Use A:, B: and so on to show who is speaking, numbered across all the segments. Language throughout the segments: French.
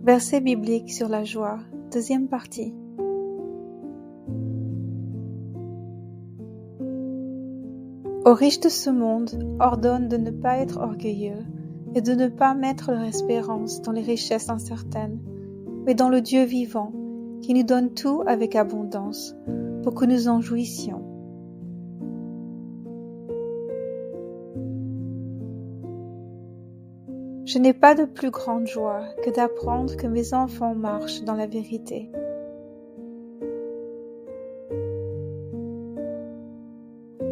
A: Verset biblique sur la joie, deuxième partie. Aux riches de ce monde, ordonne de ne pas être orgueilleux et de ne pas mettre leur espérance dans les richesses incertaines, mais dans le Dieu vivant, qui nous donne tout avec abondance, pour que nous en jouissions. Je n'ai pas de plus grande joie que d'apprendre que mes enfants marchent dans la vérité.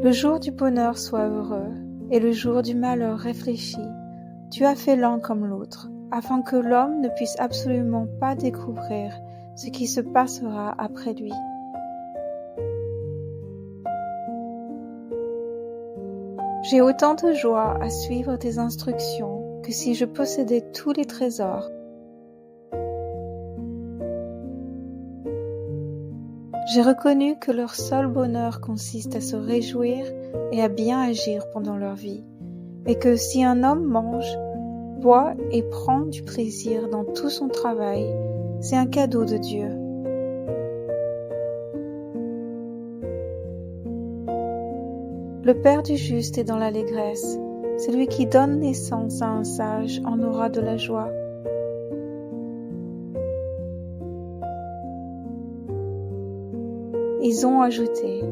A: Le jour du bonheur soit heureux, et le jour du malheur réfléchi. Tu as fait l'un comme l'autre, afin que l'homme ne puisse absolument pas découvrir ce qui se passera après lui. J'ai autant de joie à suivre tes instructions que si je possédais tous les trésors. J'ai reconnu que leur seul bonheur consiste à se réjouir et à bien agir pendant leur vie, et que si un homme mange, boit et prend du plaisir dans tout son travail, c'est un cadeau de Dieu. Le Père du juste est dans l'allégresse. Celui qui donne naissance à un sage en aura de la joie. Ils ont ajouté,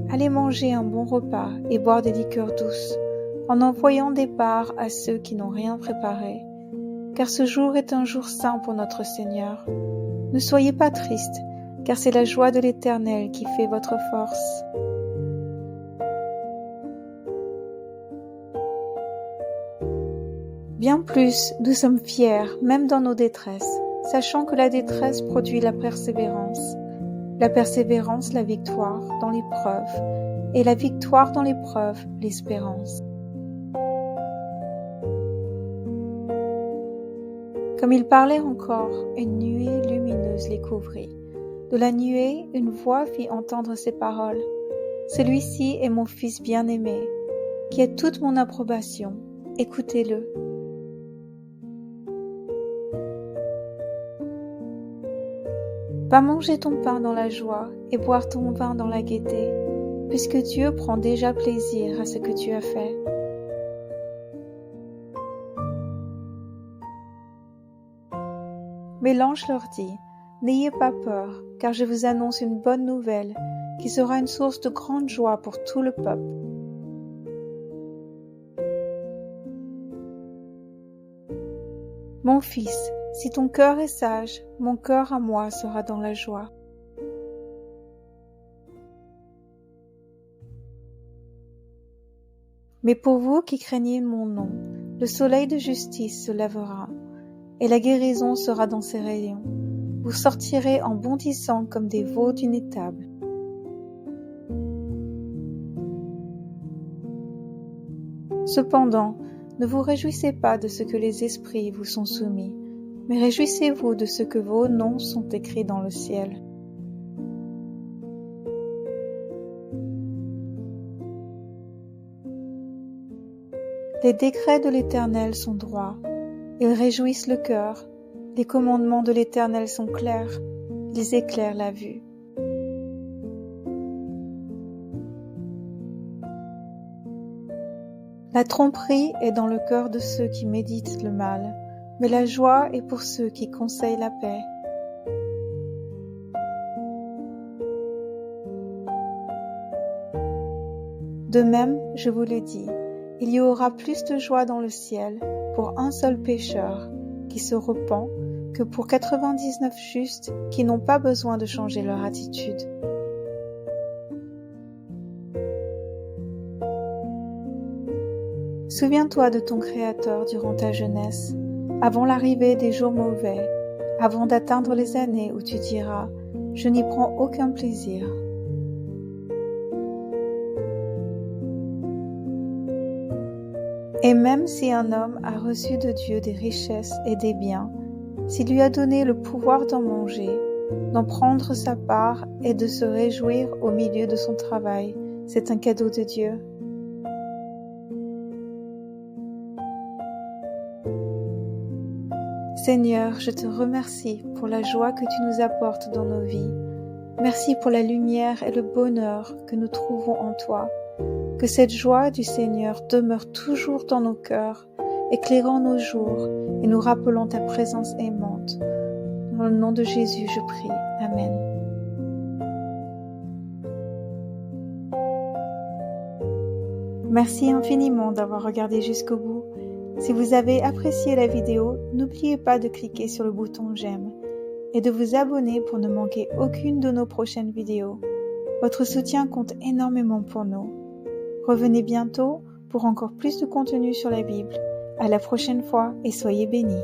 A: allez manger un bon repas et boire des liqueurs douces, en envoyant des parts à ceux qui n'ont rien préparé, car ce jour est un jour saint pour notre Seigneur. Ne soyez pas tristes, car c'est la joie de l'Éternel qui fait votre force. Bien plus, nous sommes fiers, même dans nos détresses, sachant que la détresse produit la persévérance, la victoire dans l'épreuve, et la victoire dans l'épreuve, l'espérance. Comme il parlait encore, une nuée lumineuse les couvrit. De la nuée, une voix fit entendre ces paroles. Celui-ci est mon Fils bien-aimé, qui a toute mon approbation. Écoutez-le. Va manger ton pain dans la joie et boire ton vin dans la gaieté, puisque Dieu prend déjà plaisir à ce que tu as fait. Mais l'ange leur dit, n'ayez pas peur, car je vous annonce une bonne nouvelle, qui sera une source de grande joie pour tout le peuple. Mon fils, si ton cœur est sage, mon cœur à moi sera dans la joie. Mais pour vous qui craignez mon nom, le soleil de justice se lèvera, et la guérison sera dans ses rayons. Vous sortirez en bondissant comme des veaux d'une étable. Cependant, ne vous réjouissez pas de ce que les esprits vous sont soumis, mais réjouissez-vous de ce que vos noms sont écrits dans le ciel. Les décrets de l'Éternel sont droits, ils réjouissent le cœur, les commandements de l'Éternel sont clairs, ils éclairent la vue. La tromperie est dans le cœur de ceux qui méditent le mal, mais la joie est pour ceux qui conseillent la paix. De même, je vous le dis, il y aura plus de joie dans le ciel pour un seul pécheur qui se repent que pour 99 justes qui n'ont pas besoin de changer leur attitude. Souviens-toi de ton Créateur durant ta jeunesse, avant l'arrivée des jours mauvais, avant d'atteindre les années où tu diras « Je n'y prends aucun plaisir ». Et même si un homme a reçu de Dieu des richesses et des biens, s'il lui a donné le pouvoir d'en manger, d'en prendre sa part et de se réjouir au milieu de son travail, c'est un cadeau de Dieu. Seigneur, je te remercie pour la joie que tu nous apportes dans nos vies. Merci pour la lumière et le bonheur que nous trouvons en toi. Que cette joie du Seigneur demeure toujours dans nos cœurs, éclairant nos jours et nous rappelant ta présence aimante. Dans le nom de Jésus, je prie. Amen. Merci infiniment d'avoir regardé jusqu'au bout. Si vous avez apprécié la vidéo, n'oubliez pas de cliquer sur le bouton j'aime et de vous abonner pour ne manquer aucune de nos prochaines vidéos. Votre soutien compte énormément pour nous. Revenez bientôt pour encore plus de contenu sur la Bible. À la prochaine fois et soyez bénis.